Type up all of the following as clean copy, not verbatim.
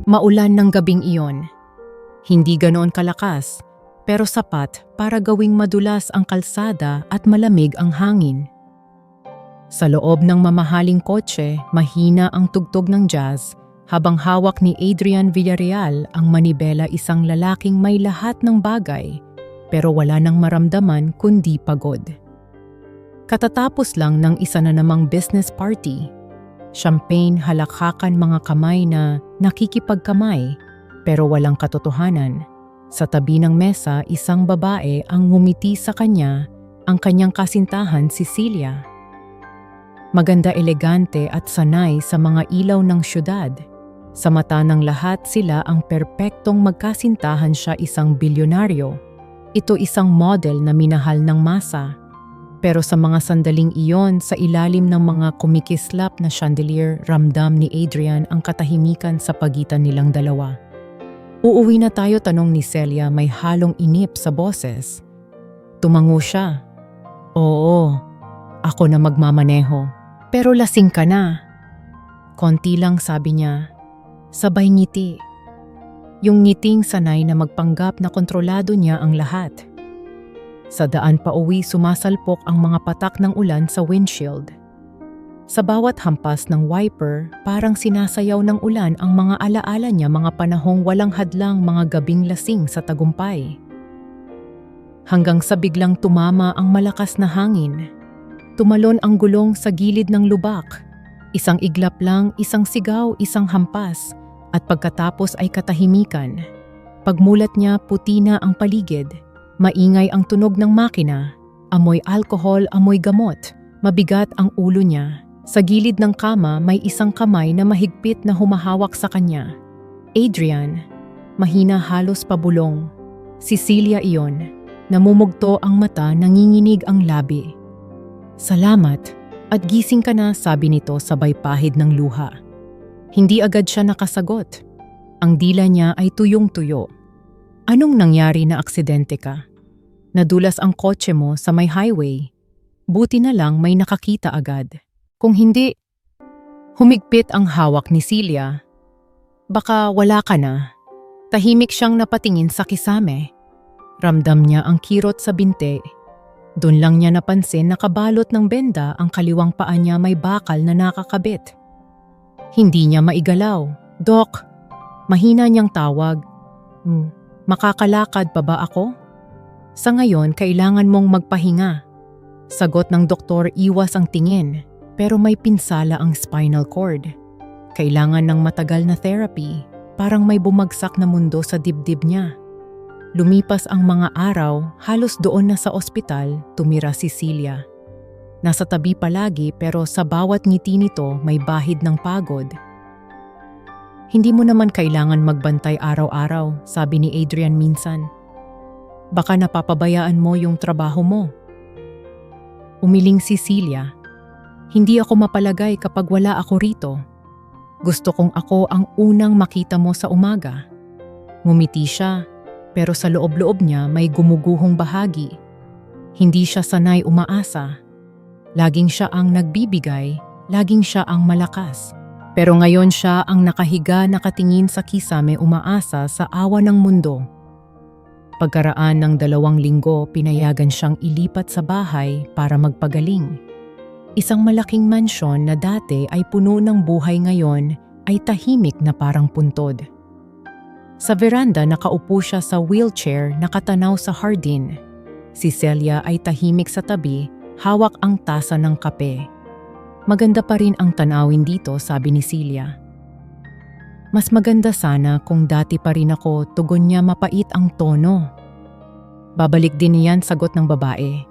Maulan ng gabing iyon. Hindi ganoon kalakas, pero sapat para gawing madulas ang kalsada at malamig ang hangin. Sa loob ng mamahaling kotse, mahina ang tugtog ng jazz habang hawak ni Adrian Villarreal ang manibela, isang lalaking may lahat ng bagay pero wala nang maramdaman kundi pagod. Katatapos lang ng isa na namang business party. Champagne, halakhakan, mga kamay na nakikipagkamay pero walang katotohanan. Sa tabi ng mesa, isang babae ang ngumiti sa kanya, ang kanyang kasintahan si Celia. Maganda, elegante at sanay sa mga ilaw ng syudad. Sa mata ng lahat sila ang perpektong magkasintahan, siya isang bilyonaryo. Ito isang model na minahal ng masa. Pero sa mga sandaling iyon, sa ilalim ng mga kumikislap na chandelier, ramdam ni Adrian ang katahimikan sa pagitan nilang dalawa. "Uuwi na tayo?" tanong ni Celia, may halong inip sa boses. Tumango siya. "Oo, ako na magmamaneho." "Pero lasing ka na." "Konti lang," sabi niya. Sabay ngiti. Yung ngiting sanay na magpanggap na kontrolado niya ang lahat. Sa daan pa uwi, sumasalpok ang mga patak ng ulan sa windshield. Sa bawat hampas ng wiper, parang sinasayaw ng ulan ang mga alaala niya, mga panahong walang hadlang, mga gabing lasing sa tagumpay. Hanggang sa biglang tumama ang malakas na hangin. Tumalon ang gulong sa gilid ng lubak. Isang iglap lang, isang sigaw, isang hampas, at pagkatapos ay katahimikan. Pagmulat niya, puti na ang paligid. Maingay ang tunog ng makina, amoy alkohol, amoy gamot, mabigat ang ulo niya. Sa gilid ng kama may isang kamay na mahigpit na humahawak sa kanya. Adrian, mahina, halos pabulong. Si Celia iyon, namumugto ang mata, nanginginig ang labi. "Salamat, at gising ka na," sabi nito sabay pahid ng luha. Hindi agad siya nakasagot. Ang dila niya ay tuyong-tuyo. "Anong nangyari, na aksidente ka? Nadulas ang kotse mo sa may highway. Buti na lang may nakakita agad. Kung hindi..." Humigpit ang hawak ni Celia. "Baka wala ka na." Tahimik siyang napatingin sa kisame. Ramdam niya ang kirot sa binte. Doon lang niya napansin na kabalot ng benda ang kaliwang paa niya, may bakal na nakakabit. Hindi niya maigalaw. "Dok," mahina niyang tawag. "Makakalakad pa ba ako?" "Sa ngayon, kailangan mong magpahinga." Sagot ng doktor, iwas ang tingin, pero may pinsala ang spinal cord. Kailangan ng matagal na therapy, parang may bumagsak na mundo sa dibdib niya. Lumipas ang mga araw, halos doon na sa ospital, tumira si Celia. Nasa tabi palagi, pero sa bawat ngiti nito may bahid ng pagod. "Hindi mo naman kailangan magbantay araw-araw," sabi ni Adrian minsan. "Baka napapabayaan mo yung trabaho mo." Umiling si Celia. "Hindi ako mapalagay kapag wala ako rito. Gusto kong ako ang unang makita mo sa umaga." Ngumiti siya, pero sa loob-loob niya may gumuguhong bahagi. Hindi siya sanay umaasa. Laging siya ang nagbibigay, laging siya ang malakas. Pero ngayon siya ang nakahiga, nakatingin sa kisame, umaasa sa awa ng mundo. Pagkaraan ng 2 linggo, pinayagan siyang ilipat sa bahay para magpagaling. Isang malaking mansyon na dati ay puno ng buhay, ngayon ay tahimik na parang puntod. Sa veranda, nakaupo siya sa wheelchair, nakatanaw sa hardin. Si Celia ay tahimik sa tabi, hawak ang tasa ng kape. "Maganda pa rin ang tanawin dito," sabi ni Celia. "Mas maganda sana kung dati pa rin ako," tugon niya, mapait ang tono. "Babalik din niyan," sagot ng babae.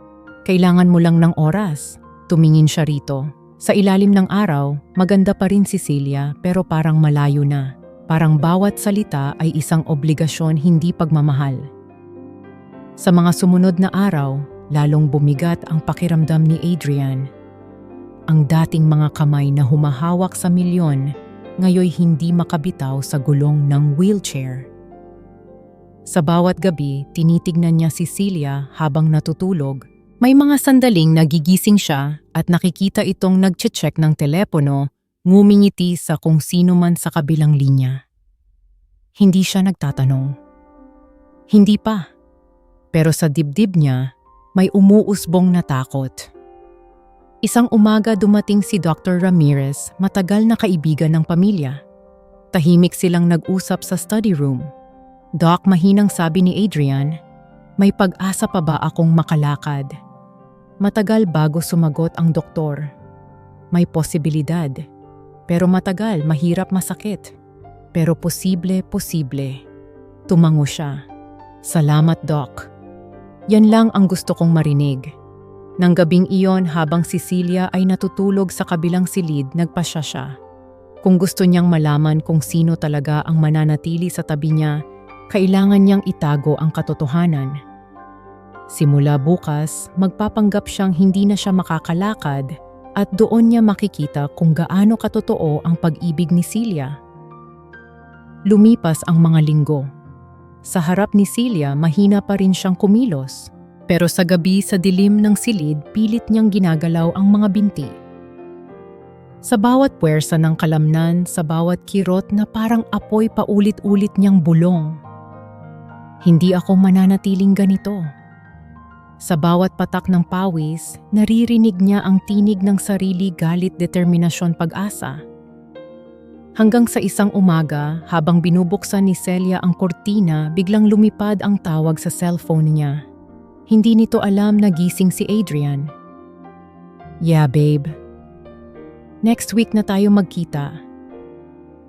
"Kailangan mo lang ng oras." Tumingin siya rito. Sa ilalim ng araw, maganda pa rin si Celia, pero parang malayo na. Parang bawat salita ay isang obligasyon, hindi pagmamahal. Sa mga sumunod na araw, lalong bumigat ang pakiramdam ni Adrian. Ang dating mga kamay na humahawak sa milyon, ngayoy hindi makabitaw sa gulong ng wheelchair. Sa bawat gabi, tinitignan niya si Celia habang natutulog, May mga sandaling nagigising siya at nakikita itong nagche-check ng telepono, ngumingiti sa kung sino man sa kabilang linya. Hindi siya nagtatanong. Hindi pa. Pero sa dibdib niya, may umuusbong na takot. Isang umaga dumating si Dr. Ramirez, matagal na kaibigan ng pamilya. Tahimik silang nag-usap sa study room. "Doc," mahinang sabi ni Adrian, "may pag-asa pa ba akong makalakad?" Matagal bago sumagot ang doktor. "May posibilidad. Pero matagal, mahirap, masakit. Pero posible. Tumango siya. "Salamat, Doc. Yan lang ang gusto kong marinig." Nang gabing iyon, habang si Celia ay natutulog sa kabilang silid, nagpasya siya. Kung gusto niyang malaman kung sino talaga ang mananatili sa tabi niya, kailangan niyang itago ang katotohanan. Simula bukas, magpapanggap siyang hindi na siya makakalakad at doon niya makikita kung gaano katotoo ang pag-ibig ni Celia. Lumipas ang mga linggo. Sa harap ni Celia, mahina pa rin siyang kumilos. Pero sa gabi, sa dilim ng silid, pilit niyang ginagalaw ang mga binti. Sa bawat puwersa ng kalamnan, sa bawat kirot na parang apoy, paulit-ulit niyang bulong. "Hindi ako mananatiling ganito." Sa bawat patak ng pawis, naririnig niya ang tinig ng sarili, galit, determinasyon, pag-asa. Hanggang sa isang umaga, habang binubuksan ni Celia ang kortina, biglang lumipad ang tawag sa cellphone niya. Hindi nito alam na gising si Adrian. "Yeah, babe. Next week na tayo magkita."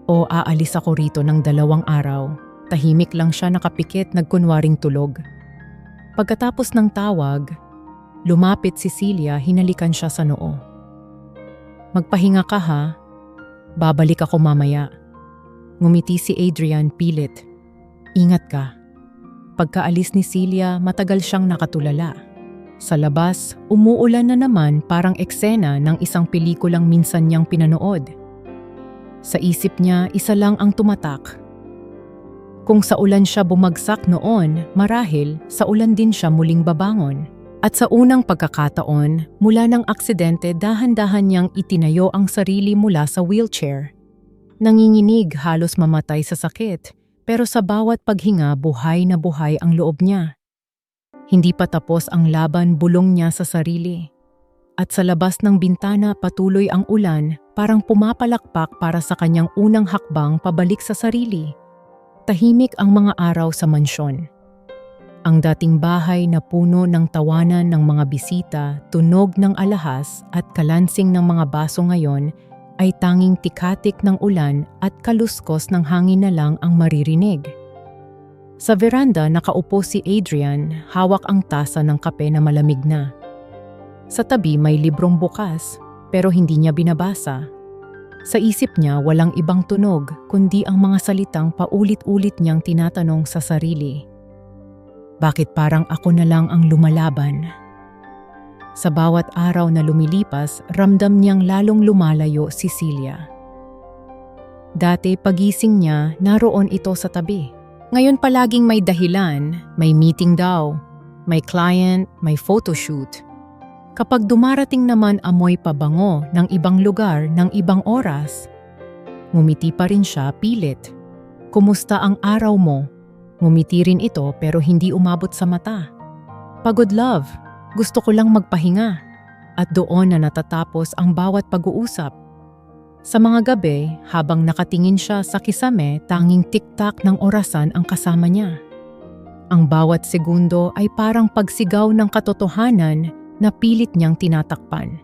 "O aalis ako rito ng 2 araw." Tahimik lang siya, nakapikit, nagkunwaring tulog. Pagkatapos ng tawag, lumapit si Celia, hinalikan siya sa noo. "Magpahinga ka ha. Babalik ako mamaya." Ngumiti si Adrian, pilit. "Ingat ka." Pagkaalis ni Celia, matagal siyang nakatulala. Sa labas, umuulan na naman, parang eksena ng isang pelikulang minsan niyang pinanood. Sa isip niya, isa lang ang tumatak. Kung sa ulan siya bumagsak noon, marahil sa ulan din siya muling babangon. At sa unang pagkakataon, mula ng aksidente, dahan-dahan niyang itinayo ang sarili mula sa wheelchair. Nanginginig, halos mamatay sa sakit. Pero sa bawat paghinga, buhay na buhay ang loob niya. Hindi pa tapos ang laban, bulong niya sa sarili. At sa labas ng bintana, patuloy ang ulan, parang pumapalakpak para sa kanyang unang hakbang pabalik sa sarili. Tahimik ang mga araw sa mansyon. Ang dating bahay na puno ng tawanan ng mga bisita, tunog ng alahas at kalansing ng mga baso ngayon, ay tanging tikatik ng ulan at kaluskos ng hangin na lang ang maririnig. Sa veranda, nakaupo si Adrian, hawak ang tasa ng kape na malamig na. Sa tabi may librong bukas, pero hindi niya binabasa. Sa isip niya, walang ibang tunog, kundi ang mga salitang paulit-ulit niyang tinatanong sa sarili. Bakit parang ako na lang ang lumalaban? Sa bawat araw na lumilipas, ramdam niyang lalong lumalayo si Celia. Dati pagising niya, naroon ito sa tabi. Ngayon palaging may dahilan, may meeting daw, may client, may photoshoot. Kapag dumarating naman amoy pabango ng ibang lugar ng ibang oras, ngumiti pa rin siya, pilit. "Kumusta ang araw mo?" Ngumiti rin ito pero hindi umabot sa mata. "Pagod, love. Gusto ko lang magpahinga." At doon na natatapos ang bawat pag-uusap. Sa mga gabi, habang nakatingin siya sa kisame, tanging tiktak ng orasan ang kasama niya. Ang bawat segundo ay parang pagsigaw ng katotohanan na pilit niyang tinatakpan.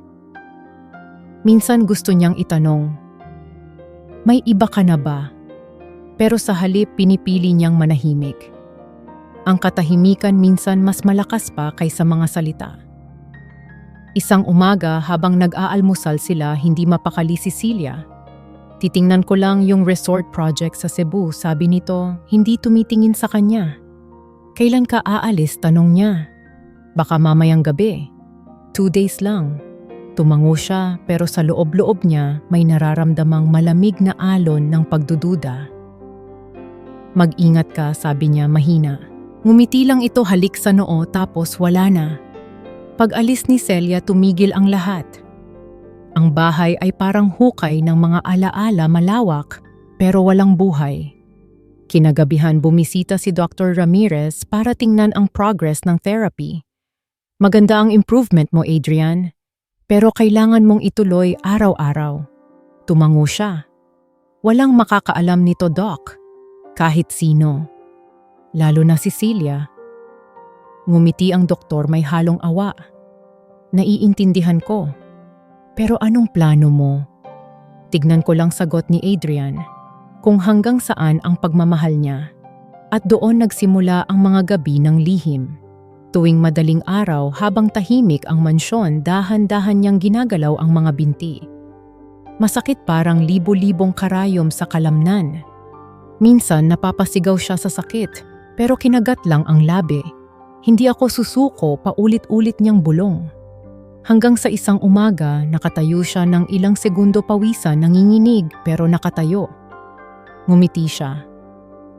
Minsan gusto niyang itanong, "May iba ka na ba?" Pero sa halip, pinipili niyang manahimik. Ang katahimikan minsan mas malakas pa kaysa mga salita. Isang umaga, habang nag-aalmusal sila, hindi mapakali si Celia. "Titingnan ko lang yung resort project sa Cebu," sabi nito, hindi tumitingin sa kanya. "Kailan ka aalis?" tanong niya. "Baka mamayang gabi." 2 days lang. Tumango siya, pero sa loob-loob niya may nararamdamang malamig na alon ng pagdududa. "Mag-ingat ka," sabi niya mahina. Ngumiti lang ito, halik sa noo, tapos wala na. Pag-alis ni Celia, tumigil ang lahat. Ang bahay ay parang hukay ng mga alaala, malawak pero walang buhay. Kinagabihan bumisita si Dr. Ramirez para tingnan ang progress ng therapy. Maganda ang improvement mo, Adrian, pero kailangan mong ituloy araw-araw. Tumango siya. Walang makakaalam nito, Doc. Kahit sino. Lalo na si Celia. Ngumiti ang doktor, may halong awa. Naiintindihan ko. Pero anong plano mo? Tignan ko lang sagot ni Adrian. Kung hanggang saan ang pagmamahal niya. At doon nagsimula ang mga gabi ng lihim. Tuwing madaling araw habang tahimik ang mansyon, dahan-dahan niyang ginagalaw ang mga binti. Masakit, parang libo-libong karayom sa kalamnan. Minsan napapasigaw siya sa sakit, pero kinagat lang ang labi. Hindi ako susuko, paulit-ulit niyang bulong. Hanggang sa isang umaga, nakatayo siya ng ilang segundo, pawisan, nanginginig pero nakatayo. Ngumiti siya.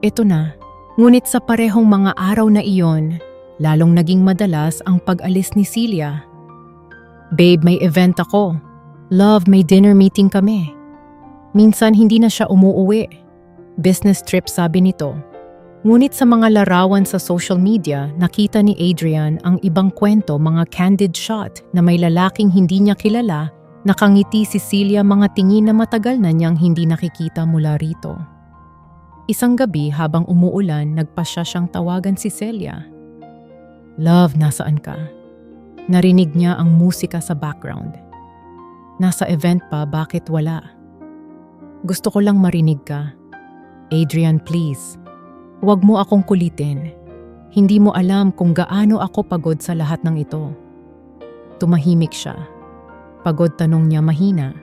Ito na. Ngunit sa parehong mga araw na iyon, lalong naging madalas ang pag-alis ni Celia. Babe, may event ako. Love, may dinner meeting kami. Minsan hindi na siya umuuwi. Business trip, sabi nito. Ngunit sa mga larawan sa social media, nakita ni Adrian ang ibang kwento, mga candid shot na may lalaking hindi niya kilala, nakangiti si Celia, mga tingin na matagal na niyang hindi nakikita mula rito. Isang gabi habang umuulan, nagpasya siyang tawagan si Celia. Love, nasaan ka? Narinig niya ang musika sa background. Nasa event pa, bakit wala? Gusto ko lang marinig ka. Adrian, please. Huwag mo akong kulitin. Hindi mo alam kung gaano ako pagod sa lahat ng ito. Tumahimik siya. Pagod, tanong niya mahina.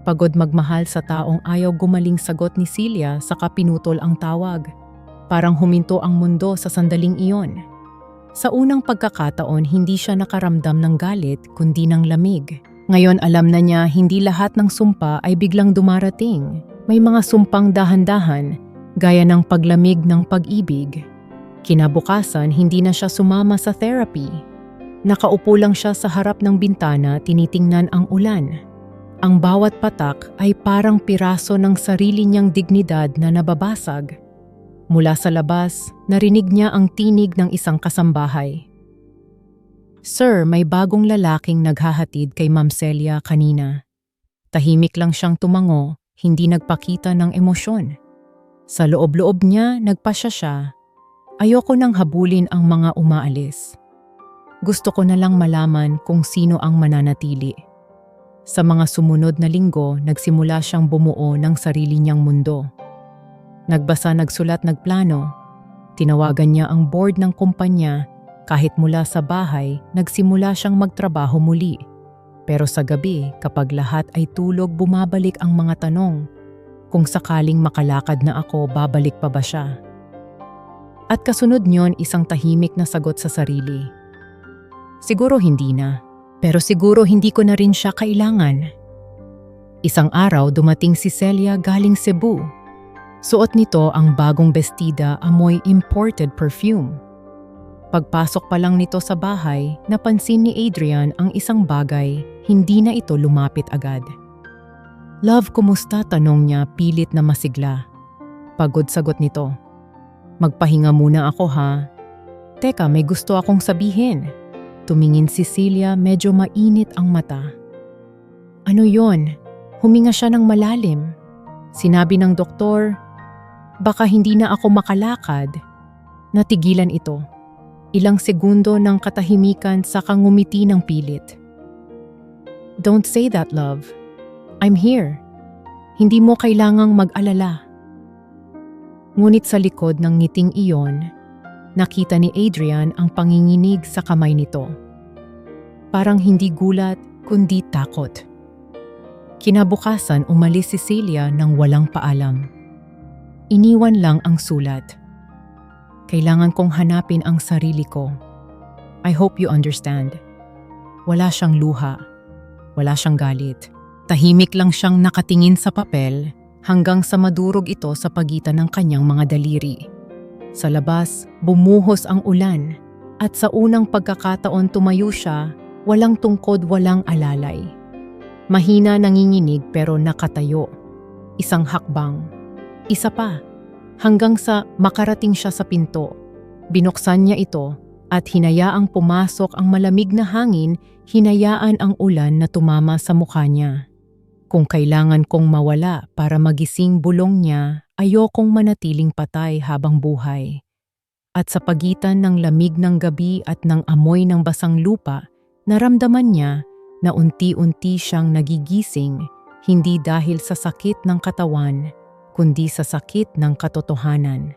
Pagod magmahal sa taong ayaw gumaling, sagot ni Celia, saka pinutol ang tawag. Parang huminto ang mundo sa sandaling iyon. Sa unang pagkakataon, hindi siya nakaramdam ng galit kundi ng lamig. Ngayon alam na niya hindi lahat ng sumpa ay biglang dumarating. May mga sumpang dahan-dahan, gaya ng paglamig ng pag-ibig. Kinabukasan, hindi na siya sumama sa therapy. Nakaupo lang siya sa harap ng bintana, tinitingnan ang ulan. Ang bawat patak ay parang piraso ng sarili niyang dignidad na nababasag. Mula sa labas, narinig niya ang tinig ng isang kasambahay. Sir, may bagong lalaking naghahatid kay Ma'am Celia kanina. Tahimik lang siyang tumango, hindi nagpakita ng emosyon. Sa loob-loob niya, nagpasya siya. Ayoko nang habulin ang mga umaalis. Gusto ko na lang malaman kung sino ang mananatili. Sa mga sumunod na linggo, nagsimula siyang bumuo ng sarili niyang mundo. Nagbasa, nagsulat, nagplano. Tinawagan niya ang board ng kumpanya. Kahit mula sa bahay, nagsimula siyang magtrabaho muli. Pero sa gabi, kapag lahat ay tulog, bumabalik ang mga tanong. Kung sakaling makalakad na ako, babalik pa ba siya? At kasunod niyon, isang tahimik na sagot sa sarili. Siguro hindi na, pero siguro hindi ko na rin siya kailangan. Isang araw, dumating si Celia galing Cebu. Suot nito ang bagong bestida, amoy imported perfume. Pagpasok pa lang nito sa bahay, napansin ni Adrian ang isang bagay, hindi na ito lumapit agad. Love, kumusta? Tanong niya, pilit na masigla. Pagod, sagot nito. Magpahinga muna ako, ha? Teka, may gusto akong sabihin. Tumingin si Celia, medyo mainit ang mata. Ano yon? Huminga siya ng malalim. Sinabi ng doktor, baka hindi na ako makalakad. Natigilan ito. Ilang segundo ng katahimikan, saka ngumiti ng pilit. Don't say that, love. I'm here. Hindi mo kailangang mag-alala. Ngunit sa likod ng ngiting iyon, nakita ni Adrian ang panginginig sa kamay nito. Parang hindi gulat, kundi takot. Kinabukasan, umalis si Celia nang walang paalam. Iniwan lang ang sulat. Kailangan kong hanapin ang sarili ko. I hope you understand. Wala siyang luha. Wala siyang galit. Tahimik lang siyang nakatingin sa papel hanggang sa madurog ito sa pagitan ng kanyang mga daliri. Sa labas, bumuhos ang ulan. At sa unang pagkakataon tumayo siya, walang tungkod, walang alalay. Mahina nanginginig pero nakatayo. Isang hakbang. Isa pa. Hanggang sa makarating siya sa pinto. Binuksan niya ito at hinayaang pumasok ang malamig na hangin, hinayaan ang ulan na tumama sa mukha niya. Kung kailangan kong mawala para magising bulong niya, ayokong manatiling patay habang buhay. At sa pagitan ng lamig ng gabi at ng amoy ng basang lupa, naramdaman niya na unti-unti siyang nagigising, hindi dahil sa sakit ng katawan, kundi sa sakit ng katotohanan.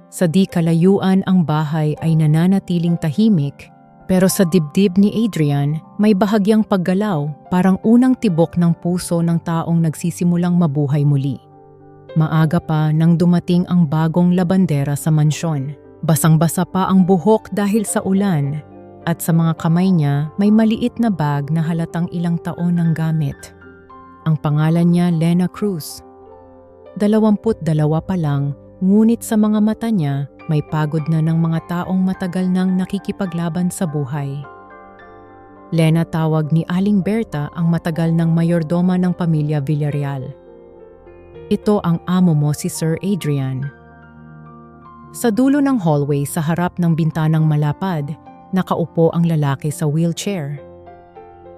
Sa di kalayuan ang bahay ay nananatiling tahimik, pero sa dibdib ni Adrian may bahagyang paggalaw, parang unang tibok ng puso ng taong nagsisimulang mabuhay muli. Maaga pa nang dumating ang bagong labandera sa mansyon. Basang-basa pa ang buhok dahil sa ulan at sa mga kamay niya may maliit na bag na halatang ilang taon ng gamit. Ang pangalan niya Lena Cruz. 22 pa lang, ngunit sa mga mata niya may pagod na ng mga taong matagal nang nakikipaglaban sa buhay. Lena, tawag ni Aling Berta, ang matagal ng mayordoma ng pamilya Villarreal. Ito ang amo mo, si Sir Adrian. Sa dulo ng hallway sa harap ng bintanang malapad, nakaupo ang lalaki sa wheelchair.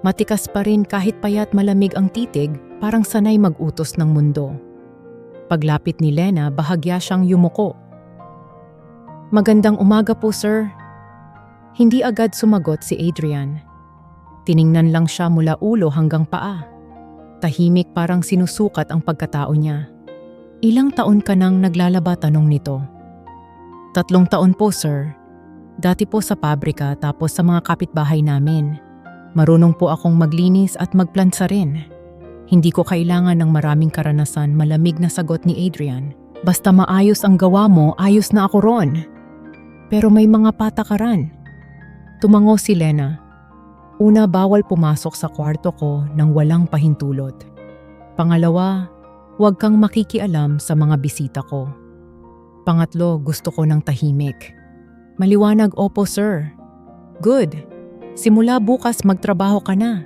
Matikas pa rin kahit payat malamig ang titig, parang sanay mag-utos ng mundo. Paglapit ni Lena, bahagya siyang yumuko. "Magandang umaga po, sir." Hindi agad sumagot si Adrian. Tiningnan lang siya mula ulo hanggang paa. Tahimik, parang sinusukat ang pagkatao niya. "Ilang taon ka nang naglalaba?" tanong nito. 3 taon po, sir. Dati po sa pabrika tapos sa mga kapitbahay namin. Marunong po akong maglinis at magplansa rin. Hindi ko kailangan ng maraming karanasan, malamig na sagot ni Adrian. "Basta maayos ang gawa mo, ayos na ako ron." "Pero may mga patakaran." Tumango si Lena. "Una, bawal pumasok sa kwarto ko nang walang pahintulot. Pangalawa, huwag kang makikialam sa mga bisita ko. Pangatlo, gusto ko ng tahimik." "Maliwanag, opo sir." "Good. Simula bukas magtrabaho ka na."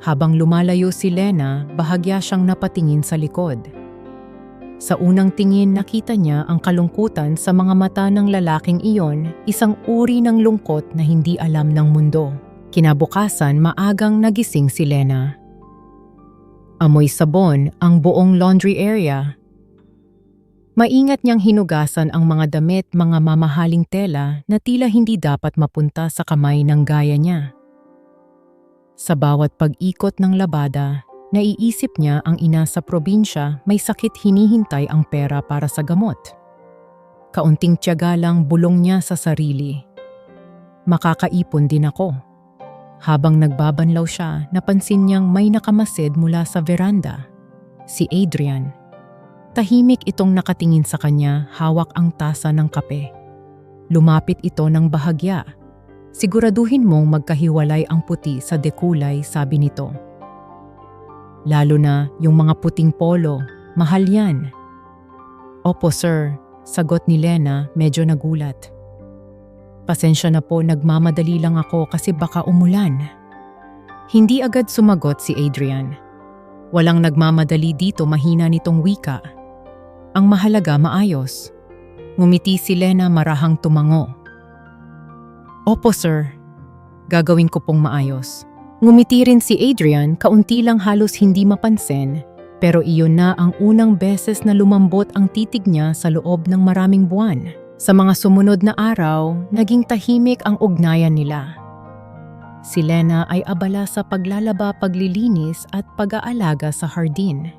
Habang lumalayo si Lena, bahagya siyang napatingin sa likod. Sa unang tingin, nakita niya ang kalungkutan sa mga mata ng lalaking iyon, isang uri ng lungkot na hindi alam ng mundo. Kinabukasan, maagang nagising si Lena. Amoy sabon ang buong laundry area. Maingat niyang hinugasan ang mga damit, mga mamahaling tela na tila hindi dapat mapunta sa kamay ng gaya niya. Sa bawat pag-ikot ng labada, naiisip niya ang ina sa probinsya, may sakit, hinihintay ang pera para sa gamot. Kaunting tiyaga lang, bulong niya sa sarili. "Makakaipon din ako." Habang nagbabanlaw siya, napansin niyang may nakamasid mula sa veranda. Si Adrian. Tahimik itong nakatingin sa kanya, hawak ang tasa ng kape. Lumapit ito ng bahagya. "Siguraduhin mong magkahiwalay ang puti sa dekulay," sabi nito. "Lalo na yung mga puting polo, mahal yan." "Opo sir," sagot ni Lena, medyo nagulat. "Pasensya na po, nagmamadali lang ako kasi baka umulan." Hindi agad sumagot si Adrian. "Walang nagmamadali dito," mahina nitong wika. "Ang mahalaga, maayos." Ngumiti si Lena, marahang tumango. "Opo sir, gagawin ko pong maayos." Ngumiti rin si Adrian, kaunti lang, halos hindi mapansin, pero iyon na ang unang beses na lumambot ang titig niya sa loob ng maraming buwan. Sa mga sumunod na araw, naging tahimik ang ugnayan nila. Si Lena ay abala sa paglalaba, paglilinis at pag-aalaga sa hardin.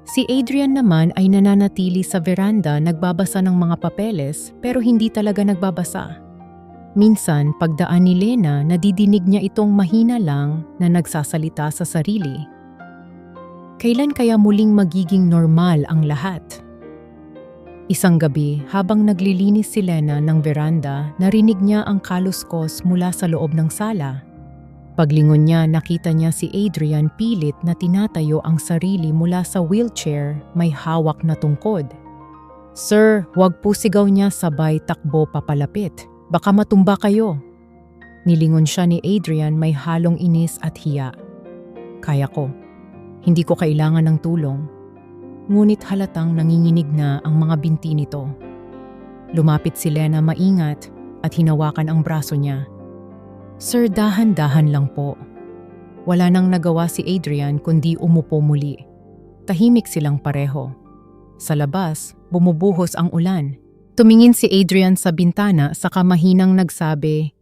Si Adrian naman ay nananatili sa veranda, nagbabasa ng mga papeles pero hindi talaga nagbabasa. Minsan, pagdaan ni Lena, nadidinig niya itong mahina lang na nagsasalita sa sarili. Kailan kaya muling magiging normal ang lahat? Isang gabi, habang naglilinis si Lena ng veranda, narinig niya ang kaluskos mula sa loob ng sala. Paglingon niya, nakita niya si Adrian pilit na tinatayo ang sarili mula sa wheelchair, may hawak na tungkod. "Sir, huwag po," sigaw niya, sabay takbo papalapit. Baka matumba kayo. Nilingon siya ni Adrian may halong inis at hiya. Kaya ko. Hindi ko kailangan ng tulong. Ngunit halatang nanginginig na ang mga binti nito. Lumapit si Lena maingat at hinawakan ang braso niya. Sir, dahan-dahan lang po. Wala nang nagawa si Adrian kundi umupo muli. Tahimik silang pareho. Sa labas, bumubuhos ang ulan. Tumingin si Adrian sa bintana saka mahinang nagsabi,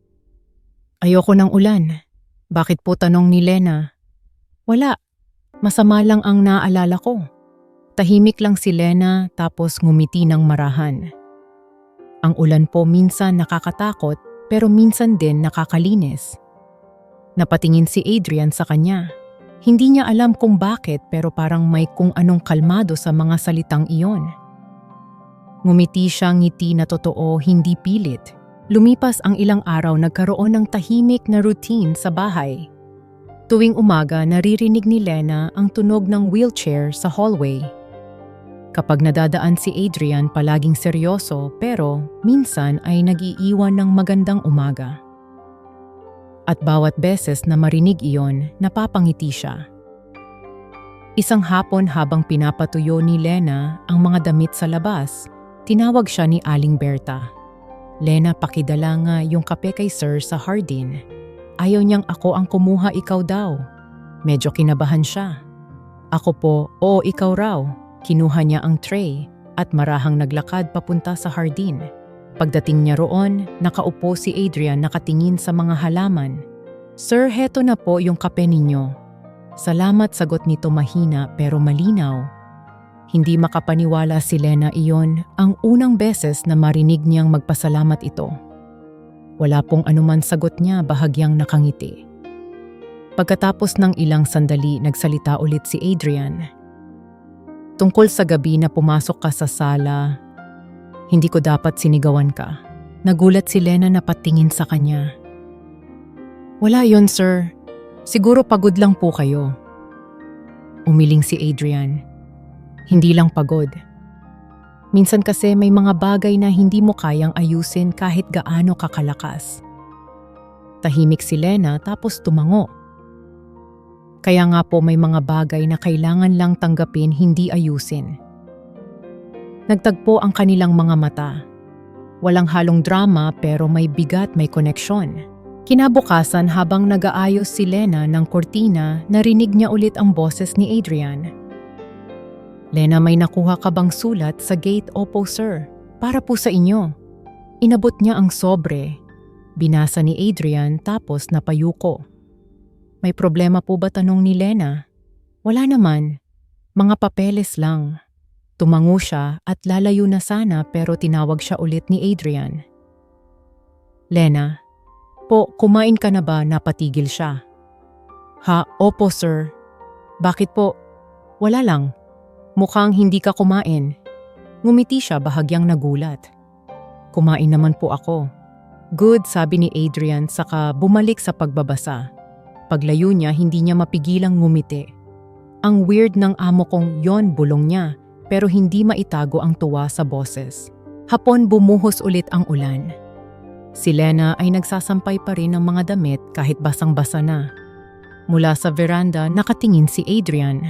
"Ayoko ng ulan." "Bakit po?" tanong ni Lena. "Wala. Masama lang ang naaalala ko." Tahimik lang si Lena tapos ngumiti ng marahan. Ang ulan po minsan nakakatakot pero minsan din nakakalinis. Napatingin si Adrian sa kanya. Hindi niya alam kung bakit pero parang may kung anong kalmado sa mga salitang iyon. Ngumiti siya ngiti na totoo, hindi pilit. Lumipas ang ilang araw, nagkaroon ng tahimik na routine sa bahay. Tuwing umaga, naririnig ni Lena ang tunog ng wheelchair sa hallway. Kapag nadadaan si Adrian, palaging seryoso pero minsan ay nag-iiwan ng magandang umaga. At bawat beses na marinig iyon, napapangiti siya. Isang hapon habang pinapatuyo ni Lena ang mga damit sa labas, tinawag siya ni Aling Berta. "Lena, pakidala nga yung kape kay Sir sa hardin. Ayaw niyang ako ang kumuha, ikaw daw." Medyo kinabahan siya. "Ako po, oo ikaw raw." Kinuha niya ang tray at marahang naglakad papunta sa hardin. Pagdating niya roon, nakaupo si Adrian nakatingin sa mga halaman. "Sir, heto na po yung kape ninyo." "Salamat," sagot nito mahina pero malinaw. Hindi makapaniwala si Lena iyon ang unang beses na marinig niyang magpasalamat ito. Wala pong anuman sagot niya, bahagyang nakangiti. Pagkatapos ng ilang sandali, nagsalita ulit si Adrian. "Tungkol sa gabi na pumasok ka sa sala, hindi ko dapat sinigawan ka." Nagulat si Lena na patingin sa kanya. "Wala yon, sir. Siguro pagod lang po kayo." Umiling si Adrian. "Hindi lang pagod. Minsan kasi may mga bagay na hindi mo kayang ayusin kahit gaano kakalakas." Tahimik si Lena tapos tumango. "Kaya nga po may mga bagay na kailangan lang tanggapin, hindi ayusin." Nagtagpo ang kanilang mga mata. Walang halong drama pero may bigat, may koneksyon. Kinabukasan habang nag-aayos si Lena ng kortina, narinig niya ulit ang boses ni Adrian. "Lena, may nakuha ka bang sulat sa gate?" "Opo, sir. Para po sa inyo." Inabot niya ang sobre. Binasa ni Adrian tapos napayuko. "May problema po ba?" tanong ni Lena. "Wala naman. Mga papeles lang." Tumango siya at lalayo na sana pero tinawag siya ulit ni Adrian. "Lena, po, kumain ka na ba?" Napatigil siya. "Ha? Opo, sir." "Bakit po?" "Wala lang. Mukhang hindi ka kumain." Ngumiti siya, bahagyang nagulat. "Kumain naman po ako." "Good," sabi ni Adrian saka bumalik sa pagbabasa. Paglayo niya, hindi niya mapigilang ngumiti. Ang weird ng amo kong yon, bulong niya, pero hindi maitago ang tuwa sa boses. Hapon, bumuhos ulit ang ulan. Si Lena ay nagsasampay pa rin ng mga damit kahit basang-basa na. Mula sa veranda, nakatingin si Adrian.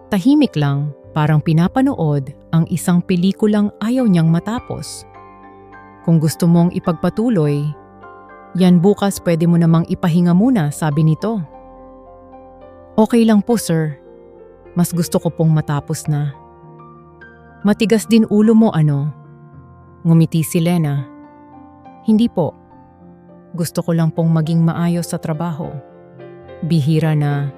Tahimik lang, parang pinapanood ang isang pelikulang ayaw niyang matapos. "Kung gusto mong ipagpatuloy, yan bukas pwede mo namang ipahinga muna," sabi nito. "Okay lang po, sir. Mas gusto ko pong matapos na." "Matigas din ulo mo, ano?" Ngumiti si Lena. "Hindi po. Gusto ko lang pong maging maayos sa trabaho." Bihira na.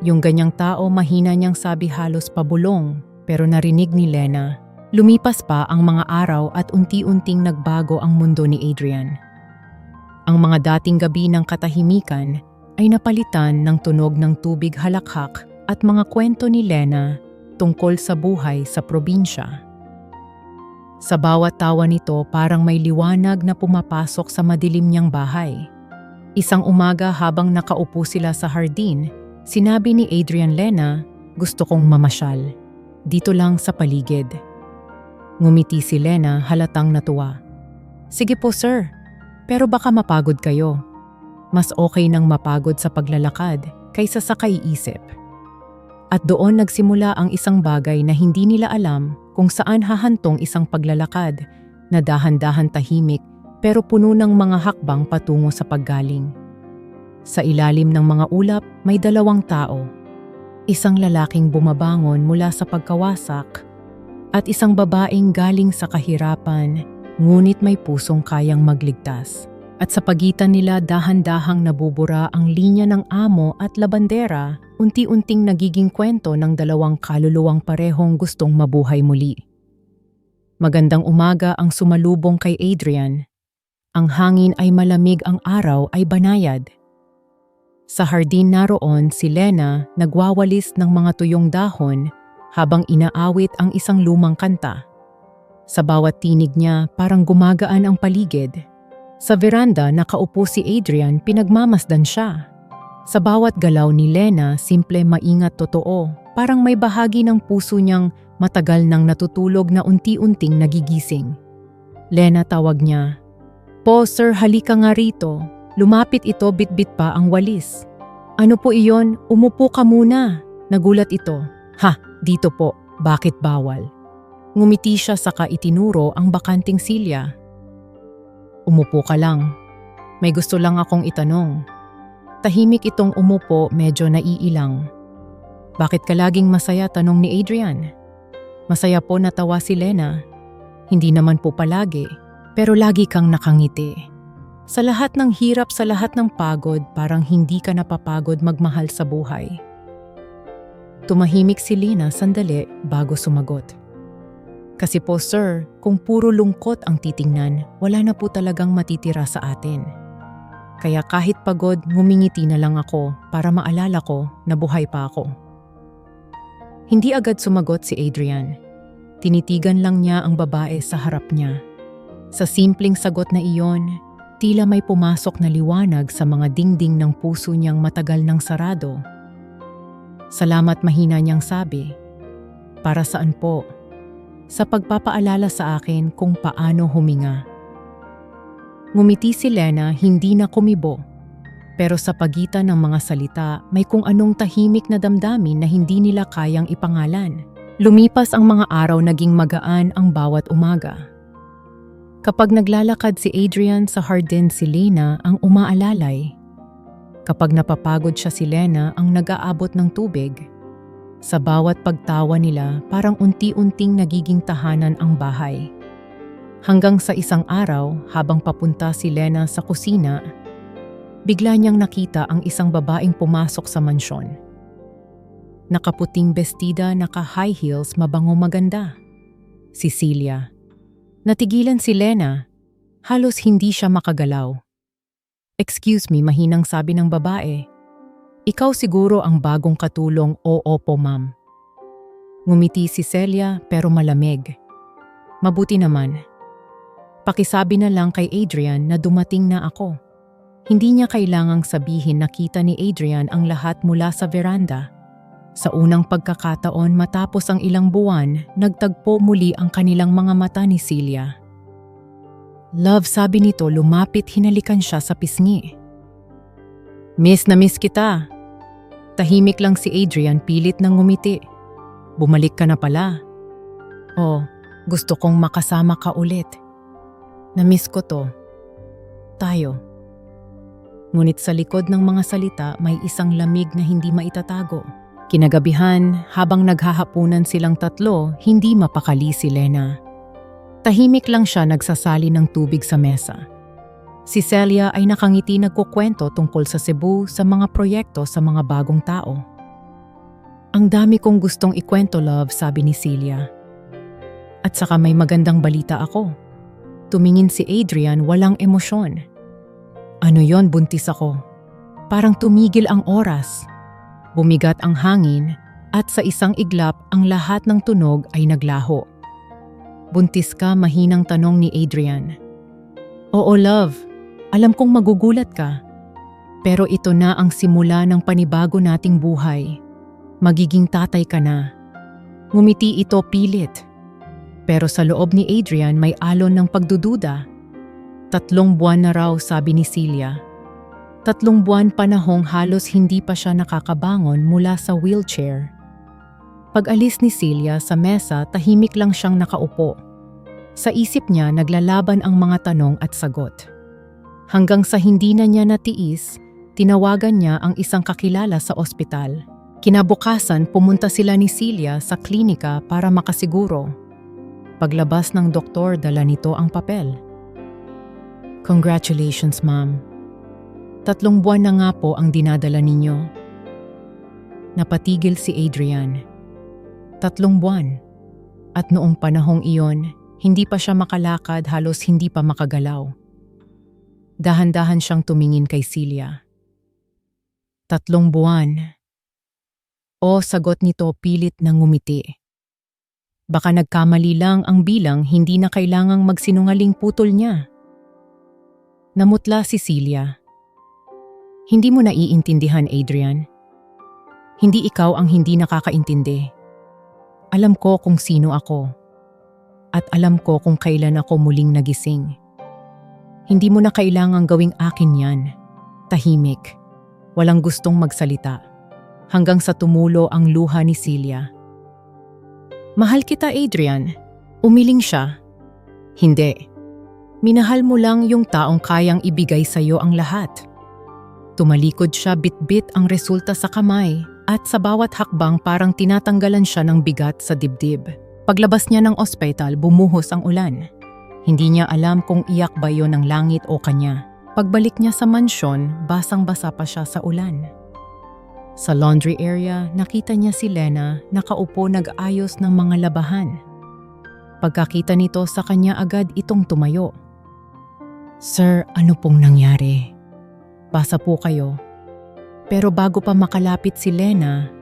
Yung ganyang tao, mahina niyang sabi, halos pabulong, pero narinig ni Lena. Lumipas pa ang mga araw at unti-unting nagbago ang mundo ni Adrian. Ang mga dating gabi ng katahimikan ay napalitan ng tunog ng tubig halakhak at mga kwento ni Lena tungkol sa buhay sa probinsya. Sa bawat tawa nito, parang may liwanag na pumapasok sa madilim niyang bahay. Isang umaga habang nakaupo sila sa hardin, sinabi ni Adrian, "Lena, gusto kong mamasyal. Dito lang sa paligid." Ngumiti si Lena, halatang natuwa. "Sige po, sir. Pero baka mapagod kayo. Mas okay nang mapagod sa paglalakad kaysa sa kaiisip. At doon nagsimula ang isang bagay na hindi nila alam kung saan hahantong isang paglalakad na dahan-dahan tahimik pero puno ng mga hakbang patungo sa paggaling. Sa ilalim ng mga ulap may dalawang tao. Isang lalaking bumabangon mula sa pagkawasak at isang babaeng galing sa kahirapan ngunit may pusong kayang magligtas. At sa pagitan nila dahan-dahang nabubura ang linya ng amo at labandera, unti-unting nagiging kwento ng dalawang kaluluwang parehong gustong mabuhay muli. Magandang umaga ang sumalubong kay Adrian. Ang hangin ay malamig, ang araw ay banayad. Sa hardin naroon si Lena nagwawalis ng mga tuyong dahon habang inaawit ang isang lumang kanta. Sa bawat tinig niya parang gumagaan ang paligid. Sa veranda nakaupo si Adrian, pinagmamasdan siya. Sa bawat galaw ni Lena simple maingat totoo, parang may bahagi ng puso niyang matagal nang natutulog na unti-unting nagigising. Lena, tawag niya. Po sir, halika nga rito. Lumapit ito, bitbit pa ang walis. Ano po iyon? Umupo ka muna. Nagulat ito. Ha, dito po. Bakit bawal? Ngumiti siya saka itinuro ang bakanting silya. Umupo ka lang. May gusto lang akong itanong. Tahimik itong umupo, medyo naiilang. Bakit ka laging masaya? Tanong ni Adrian. Masaya po, natawa si Lena. Hindi naman po palagi, pero lagi kang nakangiti. Sa lahat ng hirap, sa lahat ng pagod, parang hindi ka napapagod magmahal sa buhay. Tumahimik si Lena sandali bago sumagot. Kasi po sir, kung puro lungkot ang titingnan, wala na po talagang matitira sa atin. Kaya kahit pagod, ngumingiti na lang ako para maalala ko na buhay pa ako. Hindi agad sumagot si Adrian. Tinitigan lang niya ang babae sa harap niya. Sa simpleng sagot na iyon, tila may pumasok na liwanag sa mga dingding ng puso niyang matagal nang sarado. Salamat, mahina niyang sabi. Para saan po? Sa pagpapaalala sa akin kung paano huminga. Ngumiti si Lena, hindi na kumibo. Pero sa pagitan ng mga salita, may kung anong tahimik na damdamin na hindi nila kayang ipangalan. Lumipas ang mga araw, naging magaan ang bawat umaga. Kapag naglalakad si Adrian sa hardin, si Lena ang umaalalay. Kapag napapagod siya, si Lena ang nag-aabot ng tubig. Sa bawat pagtawa nila, parang unti-unting nagiging tahanan ang bahay. Hanggang sa isang araw, habang papunta si Lena sa kusina, bigla niyang nakita ang isang babaeng pumasok sa mansyon. Nakaputing bestida, naka-high heels, mabango maganda. Si Celia. Natigilan si Lena. Halos hindi siya makagalaw. Excuse me, mahinang sabi ng babae. Ikaw siguro ang bagong katulong. Oo po, ma'am. Ngumiti si Celia pero malamig. Mabuti naman. Pakisabi na lang kay Adrian na dumating na ako. Hindi niya kailangang sabihin, nakita ni Adrian ang lahat mula sa veranda. Sa unang pagkakataon matapos ang ilang buwan, nagtagpo muli ang kanilang mga mata ni Celia. Love, sabi nito, lumapit, hinalikan siya sa pisngi. Miss na miss kita. Tahimik lang si Adrian, pilit nang ngumiti. Bumalik ka na pala. Oh, gusto kong makasama ka ulit. Na-miss ko to. Tayo. Ngunit sa likod ng mga salita may isang lamig na hindi maitatago. Kinagabihan, habang naghahapunan silang tatlo, hindi mapakali si Lena. Tahimik lang siya, nagsasali ng tubig sa mesa. Si Celia ay nakangiti, nagkukwento tungkol sa Cebu, sa mga proyekto, sa mga bagong tao. Ang dami kong gustong ikwento, love, sabi ni Celia. At saka may magandang balita ako. Tumingin si Adrian, walang emosyon. Ano yon? Buntis ako. Parang tumigil ang oras. Bumigat ang hangin at sa isang iglap ang lahat ng tunog ay naglaho. Buntis ka? Mahinang tanong ni Adrian. Oo, love. Alam kong magugulat ka. Pero ito na ang simula ng panibago nating buhay. Magiging tatay ka na. Ngumiti ito pilit. Pero sa loob ni Adrian may alon ng pagdududa. 3 buwan na raw, sabi ni Celia. 3 buwan panahong halos hindi pa siya nakakabangon mula sa wheelchair. Pag-alis ni Celia sa mesa, tahimik lang siyang nakaupo. Sa isip niya naglalaban ang mga tanong at sagot. Hanggang sa hindi na niya natiis, tinawagan niya ang isang kakilala sa ospital. Kinabukasan, pumunta sila ni Celia sa klinika para makasiguro. Paglabas ng doktor, dala nito ang papel. "Congratulations, ma'am. 3 buwan na nga po ang dinadala ninyo." Napatigil si Adrian. 3 buwan. At noong panahong iyon, hindi pa siya makalakad, halos hindi pa makagalaw. Dahan-dahan siyang tumingin kay Celia. 3 buwan. O, sagot nito pilit na ngumiti. Baka nagkamali lang ang bilang, hindi na kailangang magsinungaling, putol niya. Namutla si Celia. Hindi mo naiintindihan, Adrian. Hindi ikaw ang hindi nakakaintindi. Alam ko kung sino ako. At alam ko kung kailan ako muling nagising. Hindi mo na kailangang gawing akin yan. Tahimik. Walang gustong magsalita. Hanggang sa tumulo ang luha ni Celia. "Mahal kita, Adrian." Umiling siya. "Hindi. Minahal mo lang yung taong kayang ibigay sa'yo ang lahat." Tumalikod siya, bit-bit ang resulta sa kamay, at sa bawat hakbang parang tinatanggalan siya ng bigat sa dibdib. Paglabas niya ng ospital, bumuhos ang ulan. Hindi niya alam kung iyak ba yon ng langit o kanya. Pagbalik niya sa mansyon, basang-basa pa siya sa ulan. Sa laundry area, nakita niya si Lena nakaupo nag-ayos ng mga labahan. Pagkakita nito sa kanya, agad itong tumayo. "Sir, ano pong nangyari? Basa po kayo." Pero bago pa makalapit si Lena,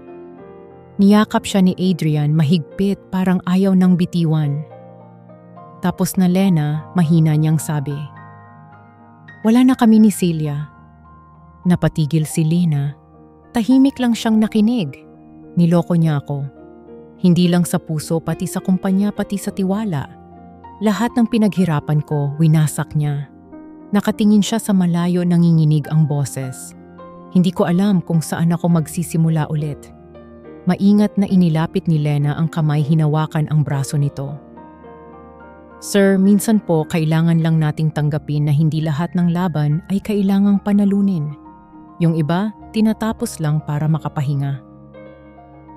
niyakap siya ni Adrian mahigpit, parang ayaw nang bitiwan. Tapos na Lena, mahina niyang sabi, "Wala na kami ni Celia." Napatigil si Lena. Tahimik lang siyang nakinig. Niloko niya ako. Hindi lang sa puso, pati sa kumpanya, pati sa tiwala. Lahat ng pinaghirapan ko, winasak niya. Nakatingin siya sa malayo, nanginginig ang boses. Hindi ko alam kung saan ako magsisimula ulit. Maingat na inilapit ni Lena ang kamay, hinawakan ang braso nito. "Sir, minsan po kailangan lang nating tanggapin na hindi lahat ng laban ay kailangang panalunin. Yung iba, tinatapos lang para makapahinga."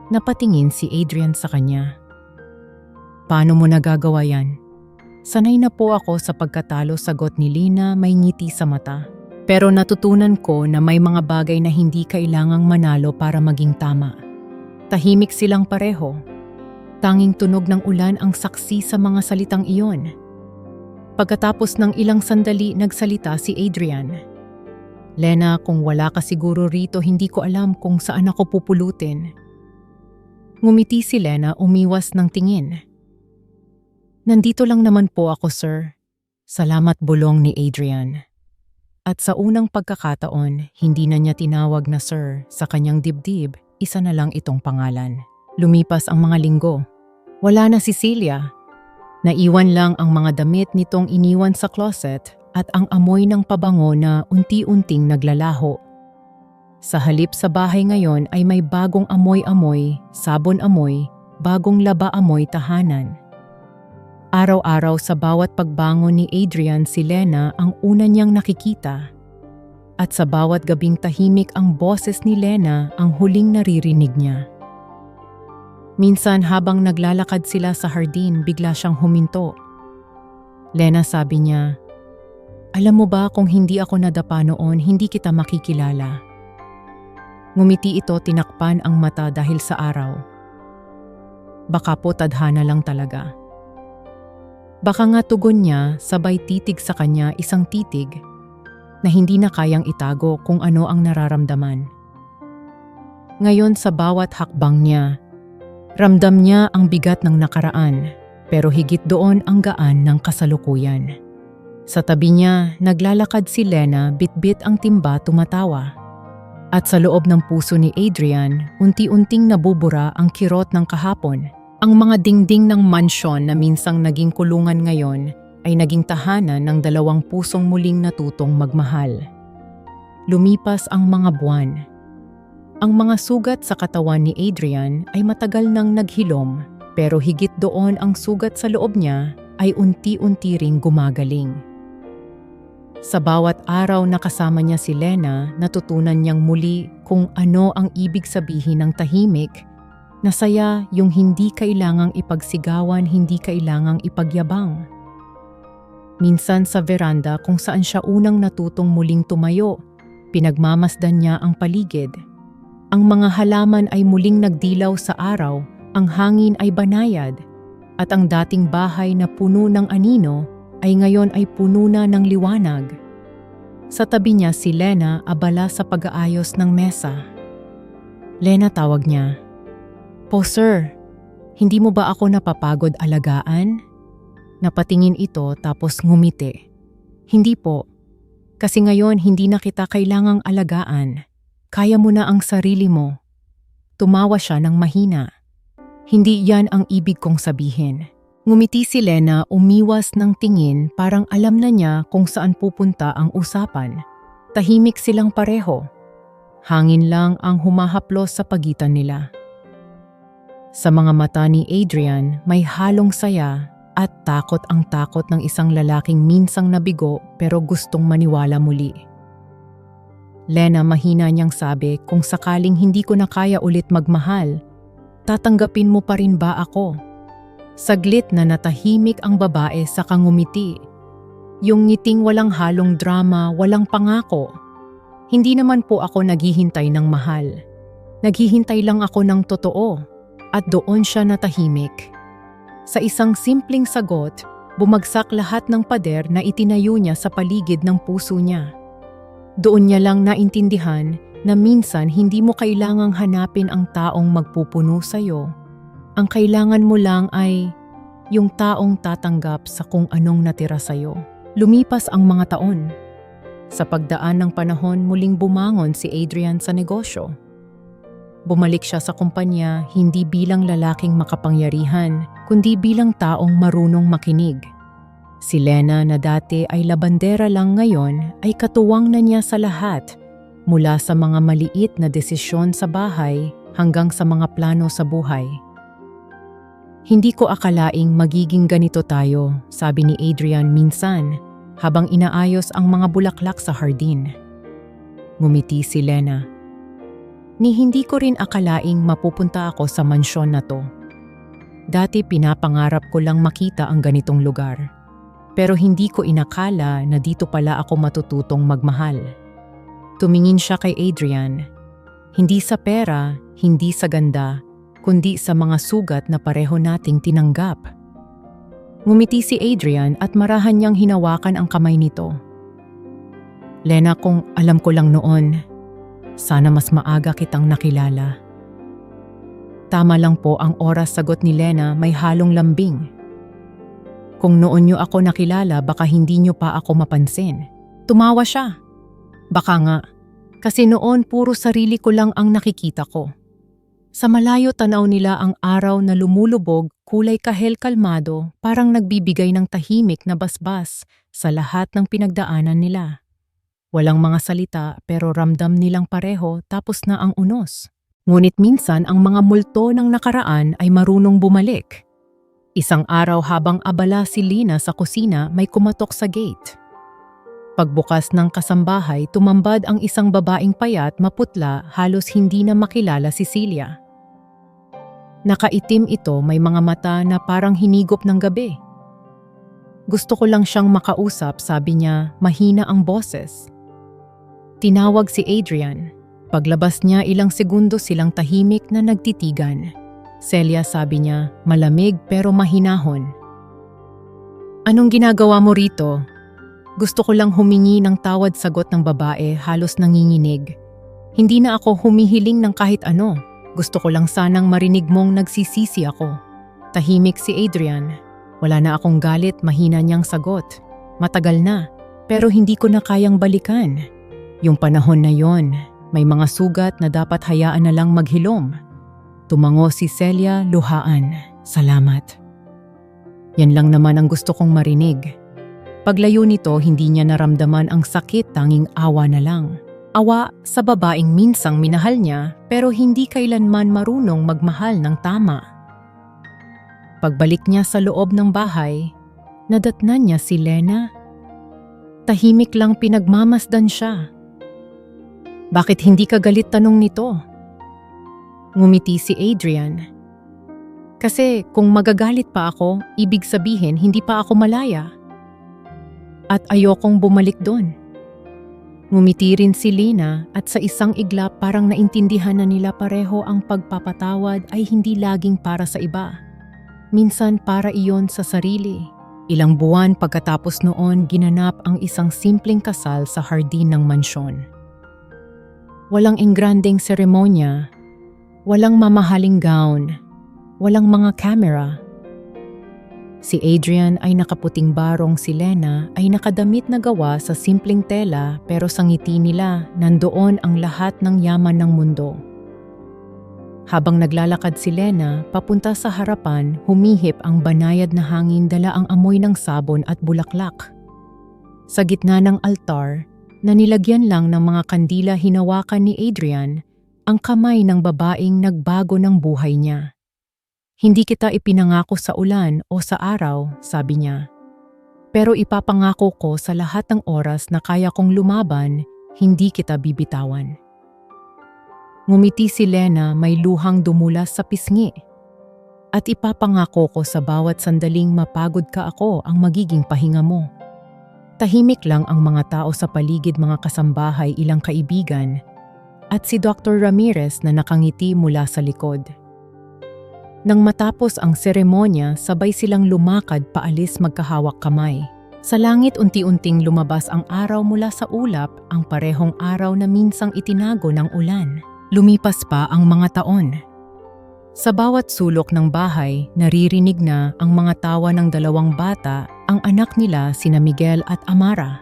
Napatingin si Adrian sa kanya. "Paano mo nagagawa yan?" "Sanay na po ako sa pagkatalo," sagot ni Lena, may ngiti sa mata. "Pero natutunan ko na may mga bagay na hindi kailangang manalo para maging tama." Tahimik silang pareho. Tanging tunog ng ulan ang saksi sa mga salitang iyon. Pagkatapos ng ilang sandali, nagsalita si Adrian. "Lena, kung wala ka siguro rito, hindi ko alam kung saan ako pupulutin." Ngumiti si Lena, umiwas ng tingin. "Nandito lang naman po ako, sir." "Salamat," bulong ni Adrian. At sa unang pagkakataon, hindi na niya tinawag na sir. Sa kanyang dibdib, isa na lang itong pangalan. Lumipas ang mga linggo. Wala na si Celia. Naiwan lang ang mga damit nitong iniwan sa closet at ang amoy ng pabango na unti-unting naglalaho. Sa halip sa bahay ngayon ay may bagong amoy-amoy, sabon-amoy, bagong laba-amoy tahanan. Araw-araw sa bawat pagbangon ni Adrian, si Lena ang una niyang nakikita. At sa bawat gabing tahimik ang boses ni Lena ang huling naririnig niya. Minsan habang naglalakad sila sa hardin, bigla siyang huminto. "Lena," sabi niya, "alam mo ba kung hindi ako nadapa noon, hindi kita makikilala." Ngumiti ito, tinakpan ang mata dahil sa araw. Baka po tadhana lang talaga. Baka nga tugon niya, sabay titig sa kanya, isang titig na hindi na kayang itago kung ano ang nararamdaman. Ngayon sa bawat hakbang niya, ramdam niya ang bigat ng nakaraan, pero higit doon ang gaan ng kasalukuyan. Sa tabi niya, naglalakad si Lena, bit-bit ang timba, tumatawa. At sa loob ng puso ni Adrian, unti-unting nabubura ang kirot ng kahapon. Ang mga dingding ng mansyon na minsang naging kulungan ngayon ay naging tahanan ng dalawang pusong muling natutong magmahal. Lumipas ang mga buwan. Ang mga sugat sa katawan ni Adrian ay matagal nang naghilom, pero higit doon ang sugat sa loob niya ay unti-unti ring gumagaling. Sa bawat araw na kasama niya si Lena, natutunan niyang muli kung ano ang ibig sabihin ng tahimik, na saya yung hindi kailangang ipagsigawan, hindi kailangang ipagyabang. Minsan sa veranda kung saan siya unang natutong muling tumayo, pinagmamasdan niya ang paligid. Ang mga halaman ay muling nagdilaw sa araw, ang hangin ay banayad, at ang dating bahay na puno ng anino ay ngayon ay puno na ng liwanag. Sa tabi niya si Lena abala sa pag-aayos ng mesa. Lena, tawag niya. "Po sir, hindi mo ba ako napapagod alagaan?" Napatingin ito tapos ngumiti. "Hindi po. Kasi ngayon hindi na kita kailangang alagaan. Kaya mo na ang sarili mo." Tumawa siya ng mahina. "Hindi yan ang ibig kong sabihin." Ngumiti si Lena, umiwas ng tingin, parang alam na niya kung saan pupunta ang usapan. Tahimik silang pareho. Hangin lang ang humahaplos sa pagitan nila. Sa mga mata ni Adrian, may halong saya at takot ang takot ng isang lalaking minsang nabigo pero gustong maniwala muli. "Lena," mahina niyang sabi, "kung sakaling hindi ko na kaya ulit magmahal, tatanggapin mo pa rin ba ako?" Saglit na natahimik ang babae sa kangumiti. Yung ngiting walang halong drama, walang pangako. "Hindi naman po ako naghihintay ng mahal. Naghihintay lang ako ng totoo." At doon siya natahimik. Sa isang simpleng sagot, bumagsak lahat ng pader na itinayo niya sa paligid ng puso niya. Doon niya lang naintindihan na minsan hindi mo kailangang hanapin ang taong magpupuno sa'yo. Ang kailangan mo lang ay yung taong tatanggap sa kung anong natira sa'yo. Lumipas ang mga taon. Sa pagdaan ng panahon, muling bumangon si Adrian sa negosyo. Bumalik siya sa kumpanya hindi bilang lalaking makapangyarihan, kundi bilang taong marunong makinig. Si Lena na dati ay labandera lang ngayon ay katuwang na niya sa lahat, mula sa mga maliit na desisyon sa bahay hanggang sa mga plano sa buhay. "Hindi ko akalaing magiging ganito tayo," sabi ni Adrian minsan habang inaayos ang mga bulaklak sa hardin. Ngumiti si Lena. "Ni hindi ko rin akalaing mapupunta ako sa mansyon na to. Dati pinapangarap ko lang makita ang ganitong lugar. Pero hindi ko inakala na dito pala ako matututong magmahal." Tumingin siya kay Adrian. Hindi sa pera, hindi sa ganda, kundi sa mga sugat na pareho nating tinanggap. Ngumiti si Adrian at marahan niyang hinawakan ang kamay nito. "Lena, kung alam ko lang noon, sana mas maaga kitang nakilala." "Tama lang po ang oras," sagot ni Lena, may halong lambing. "Kung noon niyo ako nakilala, baka hindi niyo pa ako mapansin." Tumawa siya. "Baka nga, kasi noon puro sarili ko lang ang nakikita ko." Sa malayo tanaw nila ang araw na lumulubog, kulay kahel kalmado, parang nagbibigay ng tahimik na basbas sa lahat ng pinagdaanan nila. Walang mga salita pero ramdam nilang pareho tapos na ang unos. Ngunit minsan ang mga multo ng nakaraan ay marunong bumalik. Isang araw habang abala si Lina sa kusina, may kumatok sa gate. Pagbukas ng kasambahay, tumambad ang isang babaeng payat, maputla, halos hindi na makilala si Celia. Nakaitim ito, may mga mata na parang hinigop ng gabi. "Gusto ko lang siyang makausap," sabi niya, mahina ang boses. Tinawag si Adrian. Paglabas niya, ilang segundo silang tahimik na nagtitigan. "Celia," sabi niya, malamig pero mahinahon. "Anong ginagawa mo rito?" "Gusto ko lang humingi ng tawad," sagot ng babae, halos nanginginig. "Hindi na ako humihiling ng kahit ano. Gusto ko lang sanang marinig mong nagsisisi ako." Tahimik si Adrian. "Wala na akong galit," mahina niyang sagot. "Matagal na, pero hindi ko na kayang balikan. Yung panahon na yon, may mga sugat na dapat hayaan na lang maghilom." Tumango si Celia, luhaan. "Salamat. Yan lang naman ang gusto kong marinig." Paglayo nito, hindi niya naramdaman ang sakit, tanging awa na lang. Awa sa babaeng minsang minahal niya pero hindi kailanman marunong magmahal ng tama. Pagbalik niya sa loob ng bahay, nadatnan niya si Lena. Tahimik lang pinagmamasdan siya. Bakit hindi ka galit, tanong nito? Ngumiti si Adrian. Kasi kung magagalit pa ako, ibig sabihin hindi pa ako malaya. At ayokong bumalik doon. Ngumiti rin si Lena at sa isang iglap parang naintindihan na nila pareho ang pagpapatawad ay hindi laging para sa iba. Minsan para iyon sa sarili. Ilang buwan pagkatapos noon, ginanap ang isang simpleng kasal sa hardin ng mansyon. Walang engrandeng seremonya, walang mamahaling gown, walang mga kamera. Si Adrian ay nakaputing barong, si Lena ay nakadamit na gawa sa simpleng tela, pero sa ngiti nila nandoon ang lahat ng yaman ng mundo. Habang naglalakad si Lena papunta sa harapan, humihip ang banayad na hangin, dala ang amoy ng sabon at bulaklak. Sa gitna ng altar, na nilagyan lang ng mga kandila, hinawakan ni Adrian ang kamay ng babaeng nagbago ng buhay niya. Hindi kita ipinangako sa ulan o sa araw, sabi niya. Pero ipapangako ko sa lahat ng oras na kaya kong lumaban, hindi kita bibitawan. Ngumiti si Lena, may luhang dumulas sa pisngi. At ipapangako ko sa bawat sandaling mapagod ka, ako ang magiging pahinga mo. Tahimik lang ang mga tao sa paligid, mga kasambahay, ilang kaibigan, at si Dr. Ramirez na nakangiti mula sa likod. Nang matapos ang seremonya, sabay silang lumakad paalis magkahawak kamay. Sa langit unti-unting lumabas ang araw mula sa ulap, ang parehong araw na minsang itinago ng ulan. Lumipas pa ang mga taon. Sa bawat sulok ng bahay, naririnig na ang mga tawa ng dalawang bata, ang anak nila sina Miguel at Amara.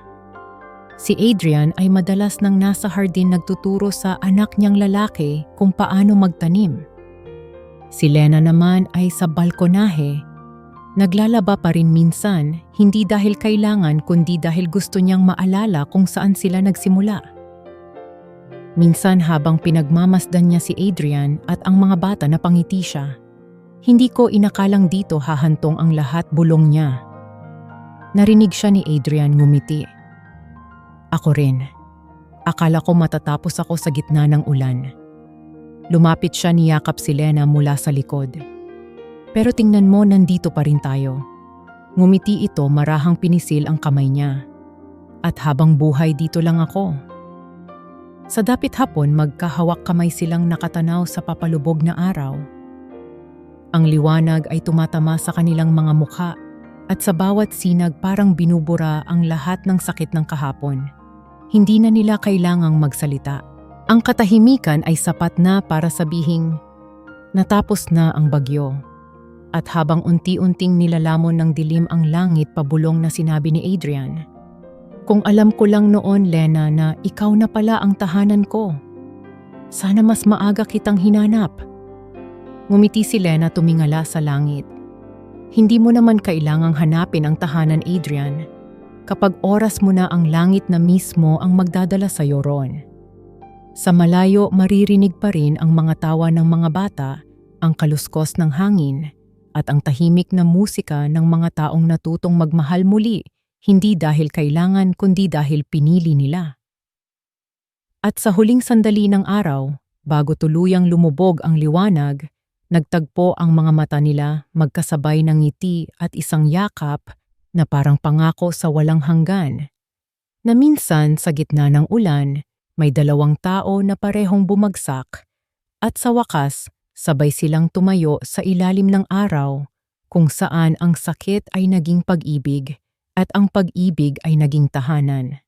Si Adrian ay madalas nang nasa hardin nagtuturo sa anak niyang lalaki kung paano magtanim. Si Lena naman ay sa balkonahe. Naglalaba pa rin minsan, hindi dahil kailangan kundi dahil gusto niyang maalala kung saan sila nagsimula. Minsan habang pinagmamasdan niya si Adrian at ang mga bata, napangiti siya. Hindi ko inakalang dito hahantong ang lahat, bulong niya. Narinig siya ni Adrian, ngumiti. Ako rin. Akala ko matatapos ako sa gitna ng ulan. Lumapit siya, niyakap si Lena mula sa likod. Pero tingnan mo, nandito pa rin tayo. Ngumiti ito, marahang pinisil ang kamay niya. At habang buhay dito lang ako. Sa dapit hapon, magkahawak kamay silang nakatanaw sa papalubog na araw. Ang liwanag ay tumatama sa kanilang mga mukha at sa bawat sinag parang binubura ang lahat ng sakit ng kahapon. Hindi na nila kailangang magsalita. Ang katahimikan ay sapat na para sabihing, natapos na ang bagyo. At habang unti-unting nilalamon ng dilim ang langit, pabulong na sinabi ni Adrian, kung alam ko lang noon, Lena, na ikaw na pala ang tahanan ko. Sana mas maaga kitang hinanap. Ngumiti si Lena, tumingala sa langit. Hindi mo naman kailangang hanapin ang tahanan, Adrian. Kapag oras mo na, ang langit na mismo ang magdadala sa'yo roon. Sa malayo, maririnig pa rin ang mga tawa ng mga bata, ang kaluskos ng hangin, at ang tahimik na musika ng mga taong natutong magmahal muli, hindi dahil kailangan kundi dahil pinili nila. At sa huling sandali ng araw, bago tuluyang lumubog ang liwanag, nagtagpo ang mga mata nila, magkasabay ng ngiti at isang yakap na parang pangako sa walang hanggan. Na minsan sa gitna ng ulan, may dalawang tao na parehong bumagsak at sa wakas, sabay silang tumayo sa ilalim ng araw kung saan ang sakit ay naging pag-ibig at ang pag-ibig ay naging tahanan.